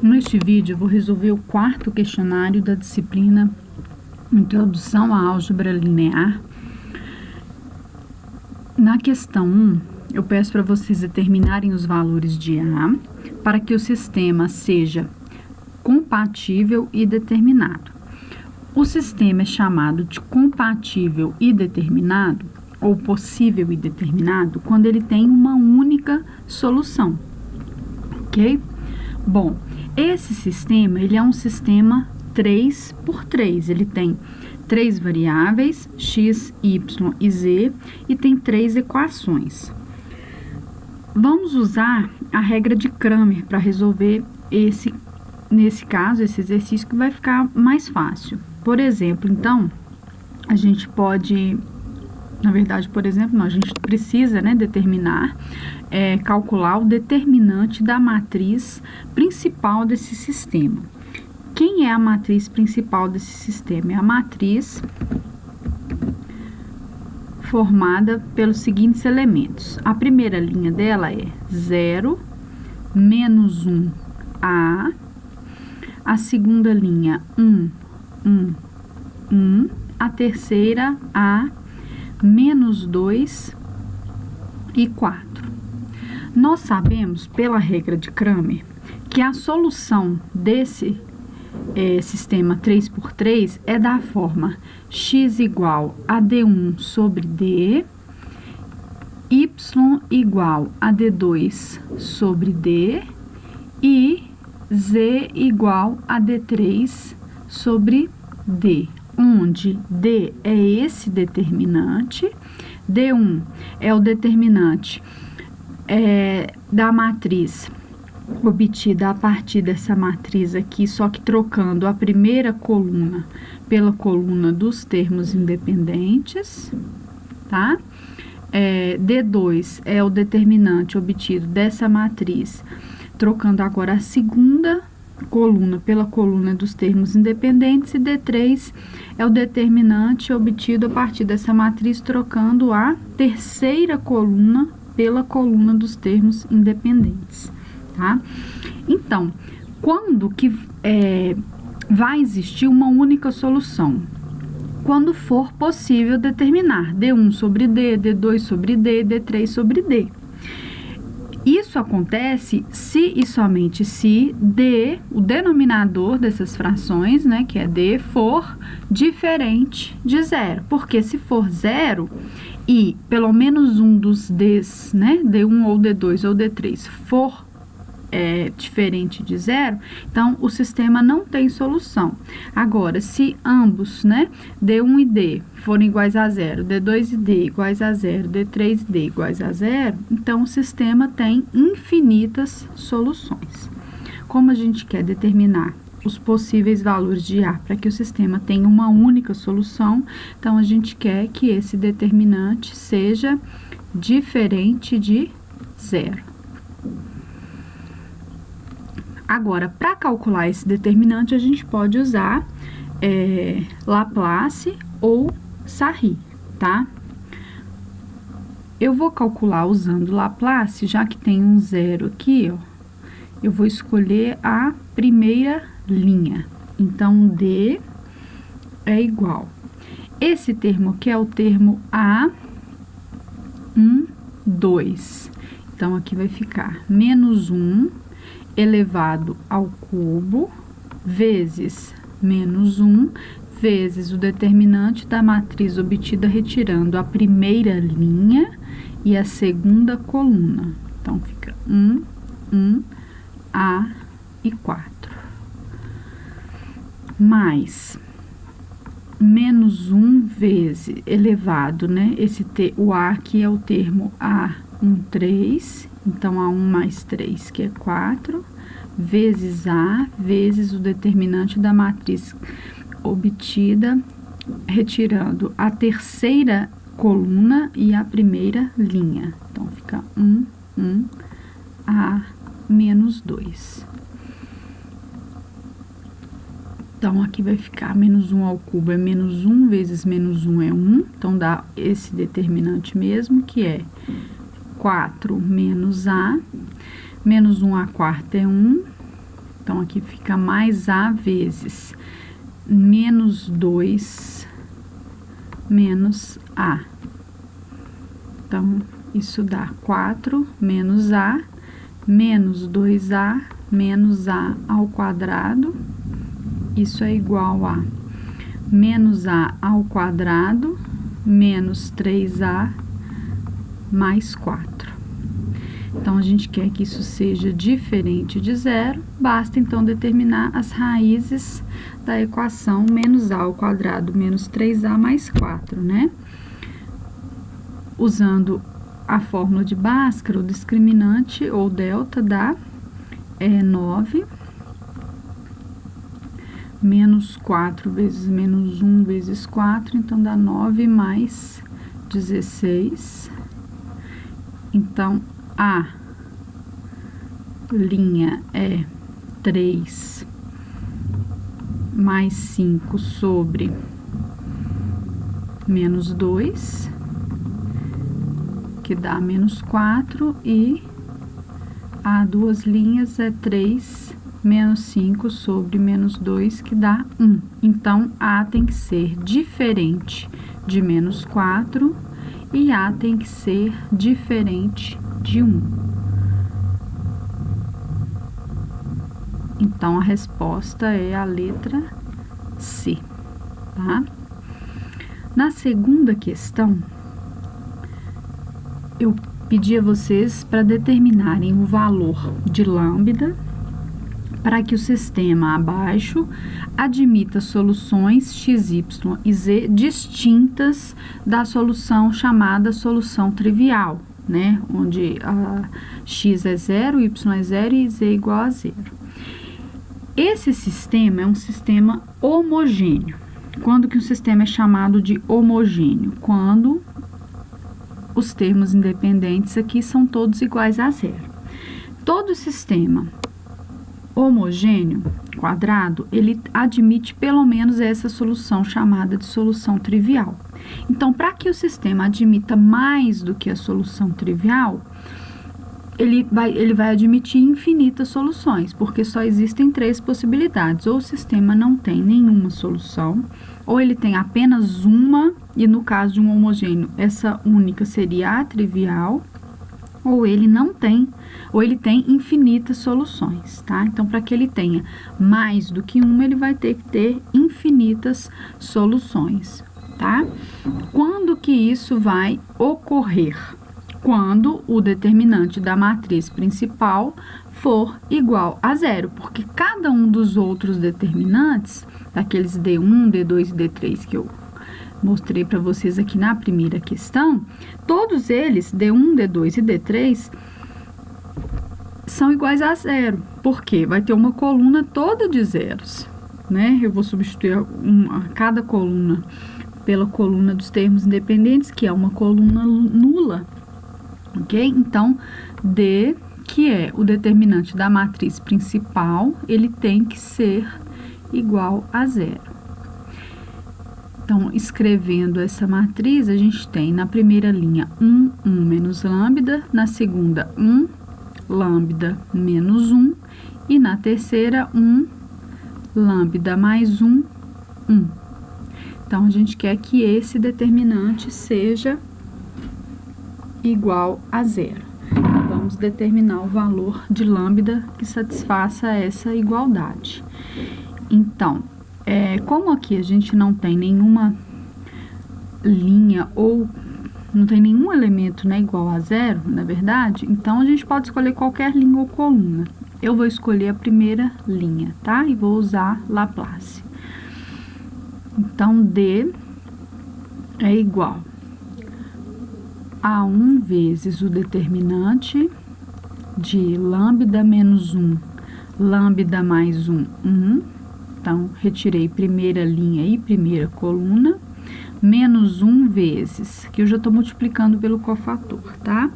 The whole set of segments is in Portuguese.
Neste vídeo eu vou resolver o quarto questionário da disciplina Introdução à Álgebra Linear. Na questão 1, eu peço para vocês determinarem os valores de A para que o sistema seja compatível e determinado. O sistema é chamado de compatível e determinado, ou possível e determinado, quando ele tem uma única solução, ok? Bom, esse sistema, ele é um sistema 3×3, ele tem 3 variáveis, x, y e z, e tem 3 equações. Vamos usar a regra de Cramer para resolver nesse caso, esse exercício, que vai ficar mais fácil. Por exemplo, então, a gente pode... Na verdade, por exemplo, não, a gente precisa, né, determinar, calcular o determinante da matriz principal desse sistema. Quem é a matriz principal desse sistema? É a matriz formada pelos seguintes elementos. A primeira linha dela é 0, menos 1, A. A segunda linha, 1, 1, 1. A terceira, A, menos 2 e 4. Nós sabemos, pela regra de Cramer, que a solução desse sistema 3×3 é da forma x igual a d1 sobre d, y igual a d2 sobre d e z igual a d3 sobre d, onde D é esse determinante, D1 é o determinante da matriz obtida a partir dessa matriz aqui, só que trocando a primeira coluna pela coluna dos termos independentes, tá? D2 é o determinante obtido dessa matriz, trocando agora a segunda coluna pela coluna dos termos independentes, e D3 é o determinante obtido a partir dessa matriz, trocando a terceira coluna pela coluna dos termos independentes, tá? Então, quando que vai existir uma única solução? Quando for possível determinar D1 sobre D, D2 sobre D, D3 sobre D. Isso acontece se e somente se D, o denominador dessas frações, né, que é D, for diferente de 0. Porque se for 0 e pelo menos um dos Ds, né, D1 ou D2 ou D3, for diferente de 0, então o sistema não tem solução. Agora, se ambos, né, D1 e D forem iguais a 0, D2 e D iguais a 0, D3 e D iguais a 0, então o sistema tem infinitas soluções. Como a gente quer determinar os possíveis valores de A para que o sistema tenha uma única solução, então a gente quer que esse determinante seja diferente de 0. Agora, para calcular esse determinante, a gente pode usar Laplace ou Sarri, tá? Eu vou calcular usando Laplace, já que tem um 0 aqui, ó, eu vou escolher a primeira linha. Então, D é igual. Esse termo aqui é o termo A1, 2. Então, aqui vai ficar menos 1 elevado ao cubo, vezes menos 1, vezes o determinante da matriz obtida retirando a primeira linha e a segunda coluna. Então, fica 1, 1, A e 4. Mais menos 1 vezes elevado, né? O A aqui é o termo A1, 3. Então, A1 mais 3, que é 4, vezes A, vezes o determinante da matriz obtida, retirando a terceira coluna e a primeira linha. Então, fica 1, 1, A menos 2. Então, aqui vai ficar menos 1 ao cubo é menos 1, vezes menos 1 é 1. Então, dá esse determinante mesmo, que é 4 menos A, menos 1 à quarta é 1, Então, aqui fica mais A vezes menos 2 menos A. Então, isso dá 4 menos A, menos 2A, menos A ao quadrado. Isso é igual a menos A ao quadrado, menos 3A, mais 4. Então, a gente quer que isso seja diferente de zero, basta então determinar as raízes da equação menos A ao quadrado menos 3A mais 4, né? Usando a fórmula de Bhaskara, o discriminante ou delta dá 9 menos 4 vezes menos 1 vezes 4, então dá 9 mais 16. Então, a linha é 3 mais 5 sobre menos 2, que dá menos 4, e a duas linhas é 3 menos 5 sobre menos 2, que dá 1. Então, A tem que ser diferente de menos 4 e A tem que ser diferente de 1. Então, a resposta é a letra C, tá? Na segunda questão, eu pedi a vocês para determinarem o valor de lambda para que o sistema abaixo admita soluções x, y e z distintas da solução chamada solução trivial, né? Onde a x é 0, y é 0 e z é igual a 0. Esse sistema é um sistema homogêneo. Quando que um sistema é chamado de homogêneo? Quando os termos independentes aqui são todos iguais a 0. Todo sistema homogêneo, quadrado, ele admite pelo menos essa solução chamada de solução trivial. Então, para que o sistema admita mais do que a solução trivial, ele vai admitir infinitas soluções, porque só existem 3 possibilidades. Ou o sistema não tem nenhuma solução, ou ele tem apenas uma, e no caso de um homogêneo, essa única seria a trivial, ou ele não tem, ou ele tem infinitas soluções, tá? Então, para que ele tenha mais do que uma, ele vai ter que ter infinitas soluções, tá? Quando que isso vai ocorrer? Quando o determinante da matriz principal for igual a 0, porque cada um dos outros determinantes, daqueles D1, D2 e D3 que eu mostrei para vocês aqui na primeira questão, todos eles, D1, D2 e D3, são iguais a 0, porque vai ter uma coluna toda de zeros, né? Eu vou substituir cada coluna pela coluna dos termos independentes, que é uma coluna nula, ok? Então, D, que é o determinante da matriz principal, ele tem que ser igual a 0. Então, escrevendo essa matriz, a gente tem na primeira linha 1 menos lambda, na segunda 1 lambda menos 1 e na terceira 1 lambda mais 1. Então, a gente quer que esse determinante seja igual a 0. Vamos determinar o valor de lambda que satisfaça essa igualdade. Então, como aqui a gente não tem nenhuma linha ou não tem nenhum elemento, né, igual a 0, na verdade, então a gente pode escolher qualquer linha ou coluna. Eu vou escolher a primeira linha, tá? E vou usar Laplace. Então, D é igual a 1 vezes o determinante de lambda menos 1, lambda mais 1, 1. Então, retirei primeira linha e primeira coluna, menos 1 vezes, que eu já estou multiplicando pelo cofator, tá?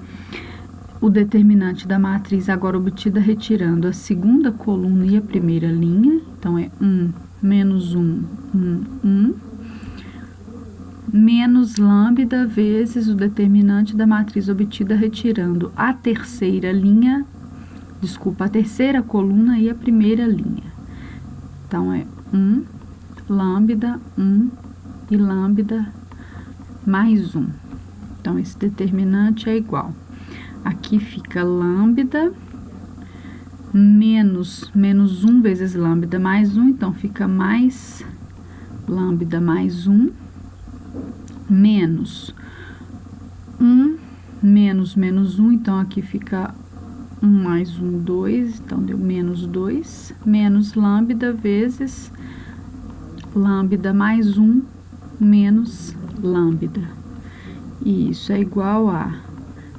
O determinante da matriz agora obtida retirando a segunda coluna e a primeira linha, então é 1 menos 1, 1, menos lambda vezes o determinante da matriz obtida retirando a terceira linha desculpa, a terceira coluna e a primeira linha. Então, é 1, lambda, 1 e lambda mais 1. Então, esse determinante é igual. Aqui fica lambda menos 1 vezes lambda mais 1, então fica mais lambda mais 1, menos 1 menos 1, então aqui fica 1 mais 1, 2, então deu menos 2, menos lambda vezes lambda mais 1, menos lambda. E isso é igual a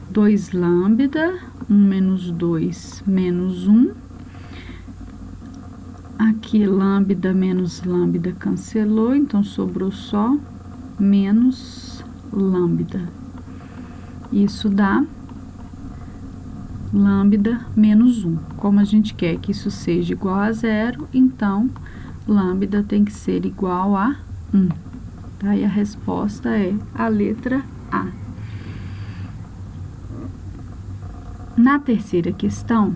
2 lambda, 1 menos 2, menos 1. Aqui, lambda menos lambda cancelou, então sobrou só menos lambda. Isso dá lambda menos 1. Como a gente quer que isso seja igual a 0, então, lambda tem que ser igual a 1. Tá? E a resposta é a letra A. Na terceira questão,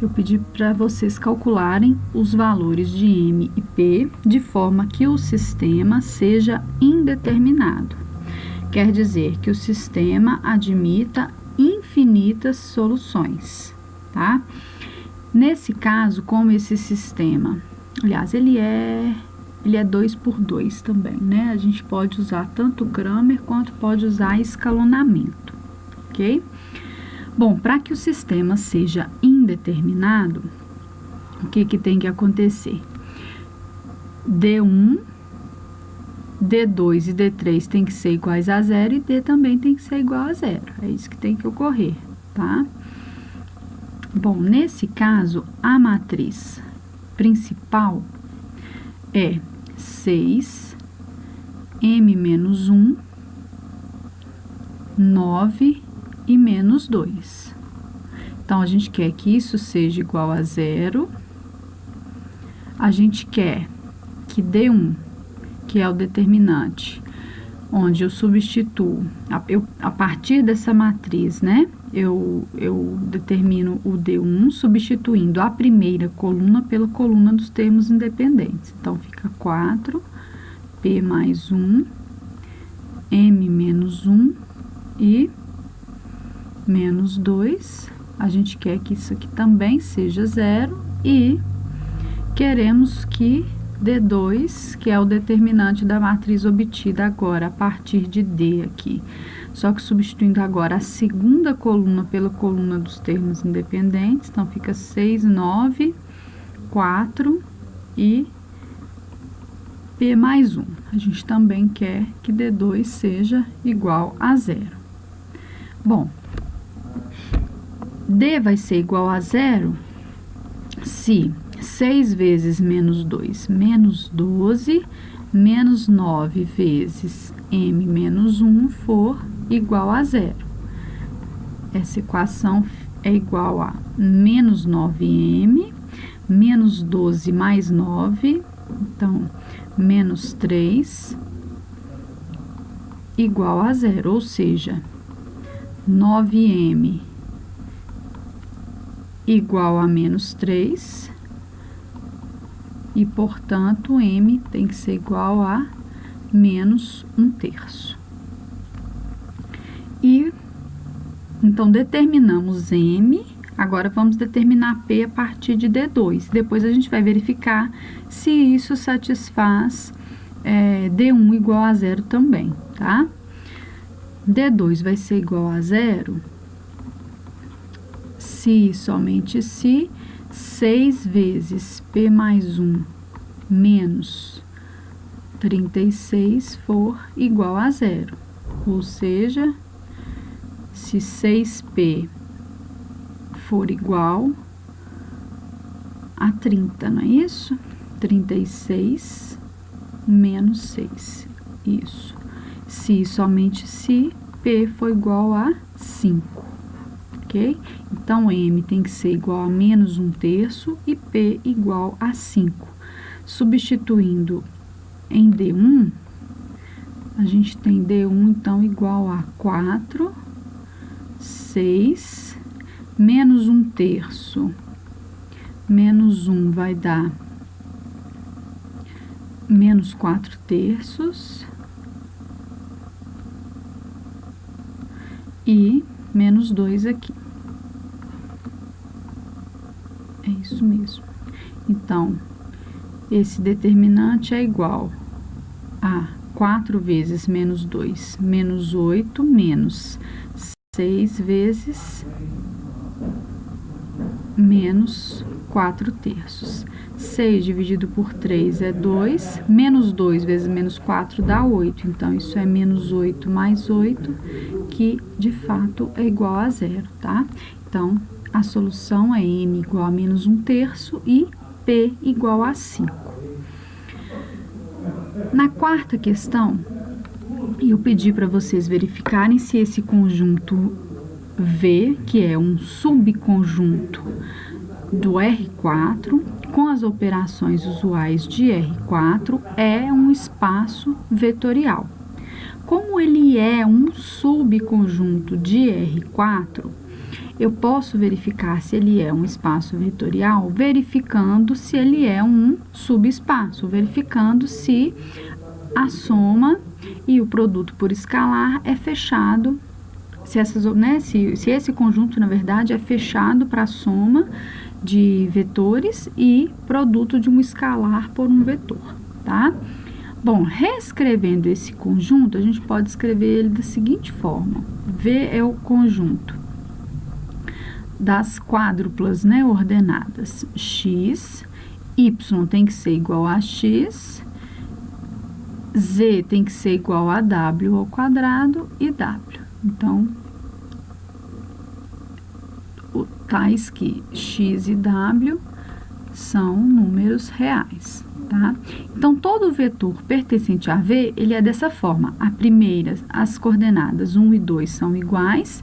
eu pedi para vocês calcularem os valores de M e P de forma que o sistema seja indeterminado. Quer dizer que o sistema admita infinitas soluções, tá? Nesse caso, como esse sistema, aliás, ele é 2 por 2 também, né? A gente pode usar tanto Cramer quanto pode usar escalonamento, ok? Bom, para que o sistema seja indeterminado, o que tem que acontecer? D1, D2 e D3 tem que ser iguais a 0 e D também tem que ser igual a 0. É isso que tem que ocorrer, tá? Bom, nesse caso, a matriz principal é 6, M menos 1, 9 e menos 2. Então, a gente quer que isso seja igual a 0. A gente quer que D1, que é o determinante, onde eu substituo, a partir dessa matriz, né? Eu determino o D1 substituindo a primeira coluna pela coluna dos termos independentes. Então, fica 4, P mais 1, M menos 1 e menos 2, a gente quer que isso aqui também seja 0 e queremos que D2, que é o determinante da matriz obtida agora a partir de D aqui, só que substituindo agora a segunda coluna pela coluna dos termos independentes, então fica 6, 9, 4 e P mais 1. A gente também quer que D2 seja igual a 0. Bom, D vai ser igual a 0 se 6 vezes menos 2, menos 12, menos 9 vezes M menos 1 for igual a 0. Essa equação é igual a menos 9M, menos 12 mais 9, então, menos 3, igual a 0, ou seja, 9M igual a menos 3, e, portanto, M tem que ser igual a menos 1/3. E, então, determinamos M, agora vamos determinar P a partir de D2. Depois a gente vai verificar se isso satisfaz D1 igual a 0 também, tá? D2 vai ser igual a 0 se, somente se, 6 vezes P mais 1 menos 36 for igual a 0. Ou seja, se 6P for igual a 30, não é isso? 36 menos 6, isso. Se, somente se, P for igual a 5, ok? Então, M tem que ser igual a menos 1/3 e P igual a 5. Substituindo em D1, a gente tem D1, então, igual a 4, 6, menos 1/3, menos 1 vai dar menos 4/3 e menos 2 aqui. É isso mesmo. Então, esse determinante é igual a 4 vezes menos 2, menos 8, menos 6 vezes menos 4/3. 6 dividido por 3 é 2, menos 2 vezes menos 4 dá 8. Então, isso é menos 8 mais 8, que de fato é igual a 0, tá? Então, a solução é m igual a menos 1/3 e p igual a 5. Na quarta questão, eu pedi para vocês verificarem se esse conjunto V, que é um subconjunto do R4, com as operações usuais de R4, é um espaço vetorial. Como ele é um subconjunto de R4, eu posso verificar se ele é um espaço vetorial verificando se ele é um subespaço, verificando se a soma e o produto por escalar é fechado, se esse conjunto, na verdade, é fechado para a soma de vetores e produto de um escalar por um vetor, tá? Bom, reescrevendo esse conjunto, a gente pode escrever ele da seguinte forma: V é o conjunto das quádruplas, né, ordenadas x, y tem que ser igual a x, z tem que ser igual a w ao quadrado e w. Então, tais que x e w são números reais, tá? Então, todo vetor pertencente a V, ele é dessa forma. A primeira, as coordenadas 1 e 2 são iguais.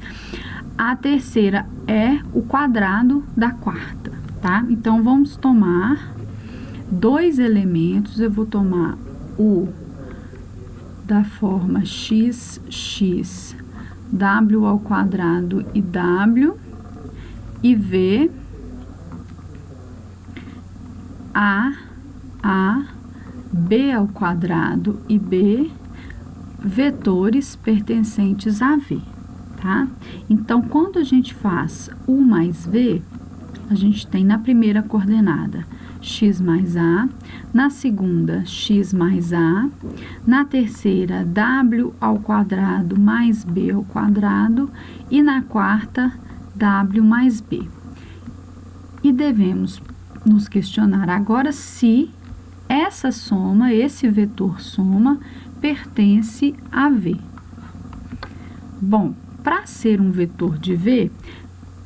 A terceira é o quadrado da quarta, tá? Então, vamos tomar dois elementos. Eu vou tomar o da forma x, w ao quadrado e w, e V, A, B ao quadrado e B, vetores pertencentes a V, tá? Então, quando a gente faz U mais V, a gente tem na primeira coordenada x mais A, na segunda x mais A, na terceira w ao quadrado mais b ao quadrado e na quarta w mais b. E devemos nos questionar agora se essa soma, esse vetor soma, pertence a V. Bom, para ser um vetor de V,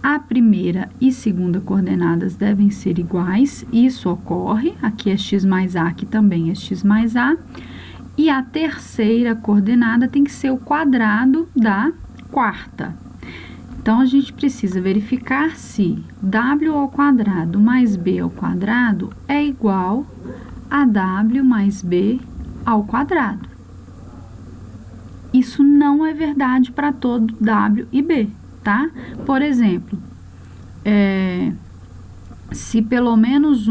a primeira e segunda coordenadas devem ser iguais, isso ocorre, aqui é x mais A, aqui também é x mais A, e a terceira coordenada tem que ser o quadrado da quarta. Então, a gente precisa verificar se w ao quadrado mais b ao quadrado é igual a w mais b ao quadrado. Isso não é verdade para todo w e b, tá? Por exemplo, se pelo menos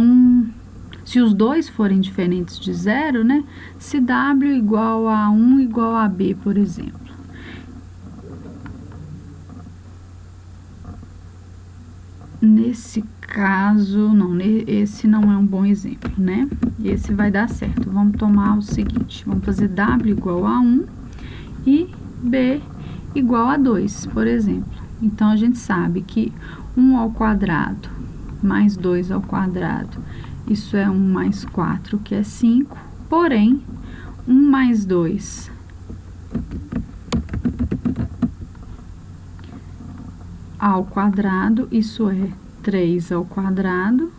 se os dois forem diferentes de zero, né? Se w igual a 1 igual a b, por exemplo. Nesse caso, não, esse não é um bom exemplo, né? Esse vai dar certo. Vamos tomar o seguinte, vamos fazer w igual a 1 e b igual a 2, por exemplo. Então, a gente sabe que 1 ao quadrado mais 2 ao quadrado, isso é 1 mais 4, que é 5. Porém, 1 mais 2 ao quadrado, isso é 3 ao quadrado,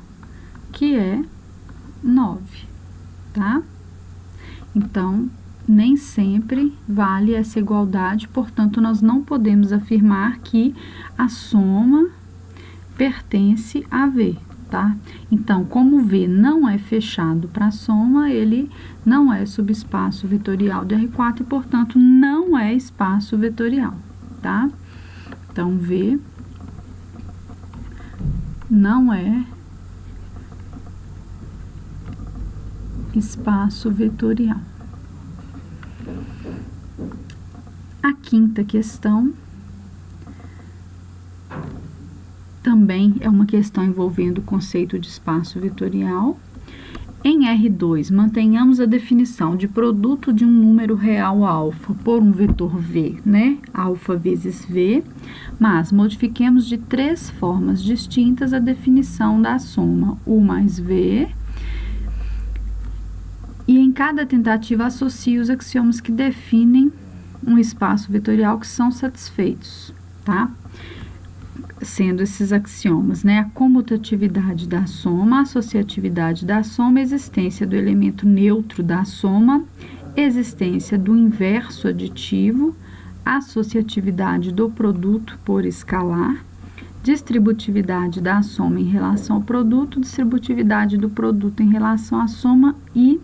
que é 9, tá? Então, nem sempre vale essa igualdade, portanto, nós não podemos afirmar que a soma pertence a V, tá? Então, como V não é fechado para a soma, ele não é subespaço vetorial de R4 e, portanto, não é espaço vetorial, tá? Então, V não é espaço vetorial. A quinta questão também é uma questão envolvendo o conceito de espaço vetorial. Em R2, mantenhamos a definição de produto de um número real alfa por um vetor V, né? Alfa vezes V, mas modifiquemos de 3 formas distintas a definição da soma U mais V, e em cada tentativa associe os axiomas que definem um espaço vetorial que são satisfeitos, tá? Sendo esses axiomas, né? A comutatividade da soma, a associatividade da soma, a existência do elemento neutro da soma, existência do inverso aditivo, a associatividade do produto por escalar, distributividade da soma em relação ao produto, distributividade do produto em relação à soma e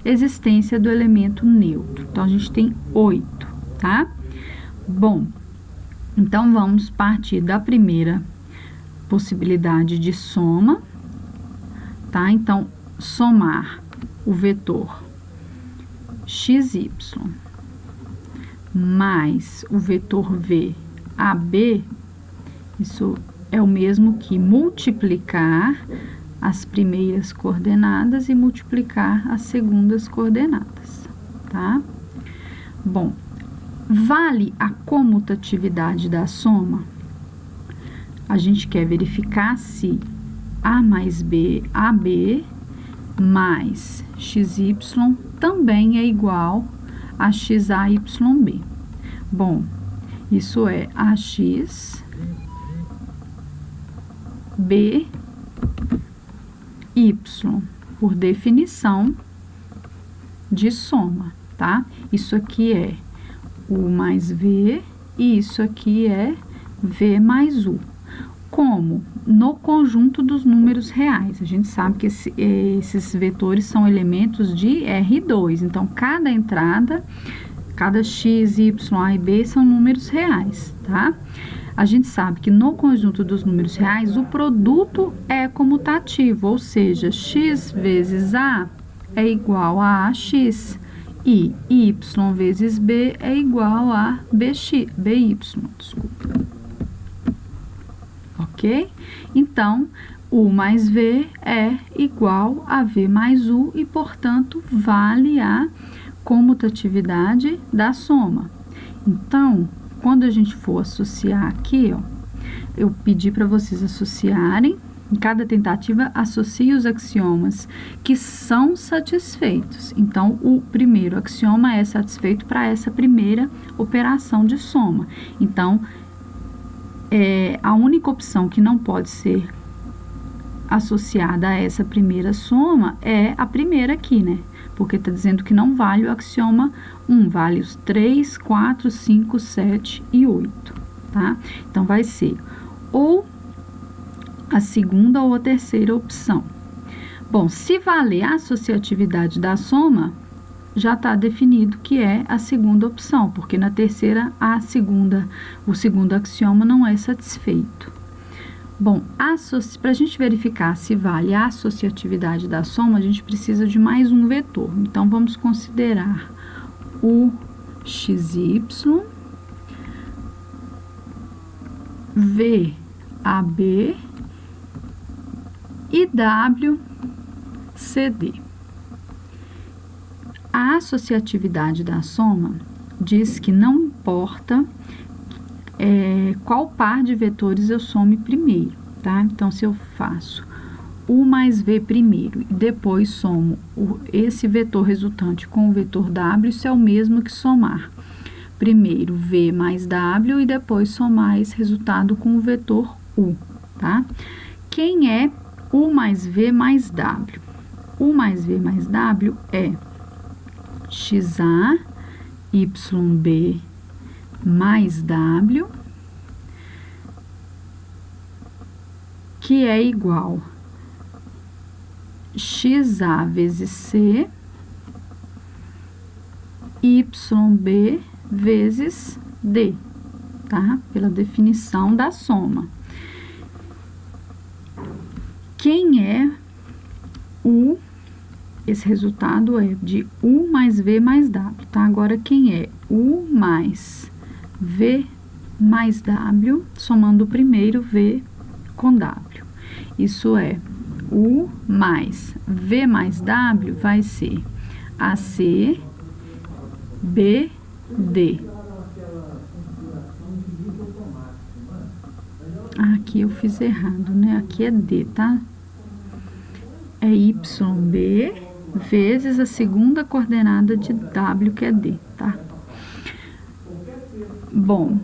existência do elemento neutro. Então, a gente tem 8, tá? Bom, então, vamos partir da primeira possibilidade de soma, tá? Então, somar o vetor xy mais o vetor v AB, isso é o mesmo que multiplicar as primeiras coordenadas e multiplicar as segundas coordenadas, tá? Bom, vale a comutatividade da soma? A gente quer verificar se A mais B, AB, mais XY também é igual a XAYB. Bom, isso é AX, B, Y, por definição de soma, tá? Isso aqui é U mais V, e isso aqui é V mais U. Como? No conjunto dos números reais. A gente sabe que esses vetores são elementos de R2. Então, cada entrada, cada X, Y, A e B são números reais, tá? A gente sabe que no conjunto dos números reais, o produto é comutativo, ou seja, X vezes A é igual a AX. E Y vezes B é igual a BY, desculpa. Ok? Então, U mais V é igual a V mais U e, portanto, vale a comutatividade da soma. Então, quando a gente for associar aqui, ó, eu pedi para vocês associarem. Em cada tentativa, associe os axiomas que são satisfeitos. Então, o primeiro axioma é satisfeito para essa primeira operação de soma. Então, a única opção que não pode ser associada a essa primeira soma é a primeira aqui, né? Porque está dizendo que não vale o axioma 1, vale os 3, 4, 5, 7 e 8, tá? Então, vai ser ou a segunda ou a terceira opção. Bom, se valer a associatividade da soma, já está definido que é a segunda opção, porque na terceira, o segundo axioma não é satisfeito. Bom, para a gente verificar se vale a associatividade da soma, a gente precisa de mais um vetor. Então, vamos considerar o XY, VAB e WCD. A associatividade da soma diz que não importa qual par de vetores eu some primeiro, tá? Então, se eu faço U mais V primeiro e depois somo esse vetor resultante com o vetor W, isso é o mesmo que somar primeiro V mais W e depois somar esse resultado com o vetor U, tá? Quem é U mais V mais W? U mais V mais W é XA, YB mais W, que é igual XA vezes C, YB vezes D, tá? Pela definição da soma. quem é U, esse resultado é de U mais V mais W, tá? Agora, quem é U mais V mais W, somando o primeiro V com W. Isso é, U mais V mais W vai ser AC, BD. Aqui eu fiz errado, né? Aqui é D, tá? É YB vezes a segunda coordenada de W, que é D, tá? Bom,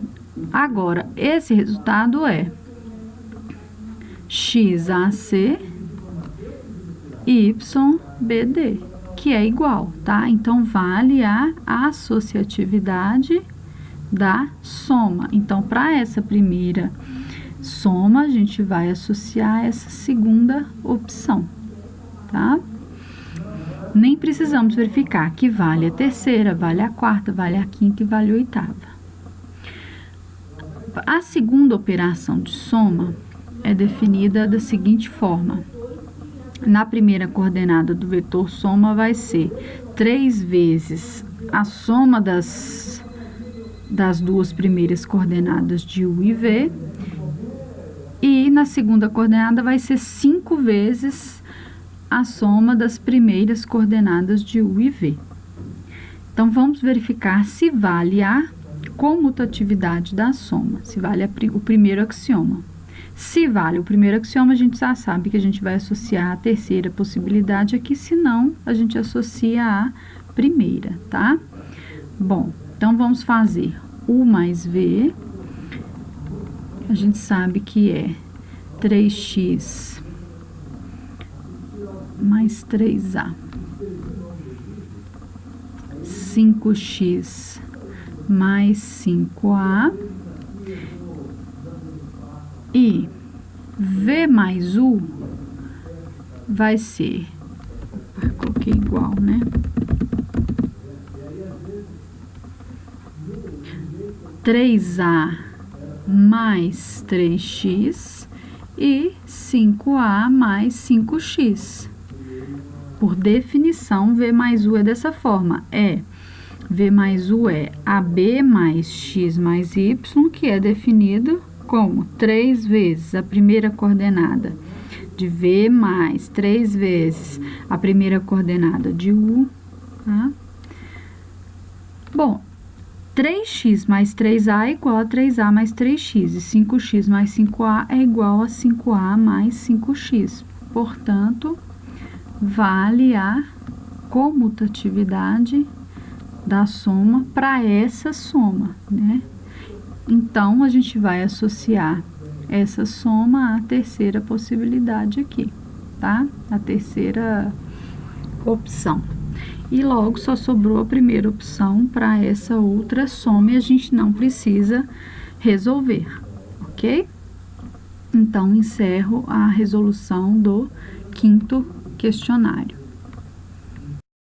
agora, esse resultado é XAC YBD, que é igual, tá? Então, vale a associatividade da soma. Então, para essa primeira soma, a gente vai associar essa segunda opção, tá? Nem precisamos verificar que vale a terceira, vale a quarta, vale a quinta e vale a oitava. A segunda operação de soma é definida da seguinte forma. Na primeira coordenada do vetor soma vai ser 3 vezes a soma das duas primeiras coordenadas de U e V. E na segunda coordenada vai ser 5 vezes a soma das primeiras coordenadas de U e V. Então, vamos verificar se vale a comutatividade da soma, se vale o primeiro axioma. Se vale o primeiro axioma, a gente já sabe que a gente vai associar a terceira possibilidade aqui, senão a gente associa a primeira, tá? Bom, então vamos fazer U mais V. A gente sabe que é 3x mais 3a, 5x mais 5a, e V mais U vai ser, coloquei igual, né? 3a mais 3x e 5a mais 5x. Por definição, V mais U é dessa forma, V mais U é AB mais x mais y, que é definido como 3 vezes a primeira coordenada de V mais 3 vezes a primeira coordenada de U, tá? Bom, 3x mais 3a é igual a 3a mais 3x, e 5x mais 5a é igual a 5a mais 5x. Portanto, vale a comutatividade da soma para essa soma, né? Então, a gente vai associar essa soma à terceira possibilidade aqui, tá? A terceira opção. E logo só sobrou a primeira opção para essa outra soma e a gente não precisa resolver, ok? Então, encerro a resolução do quinto questionário.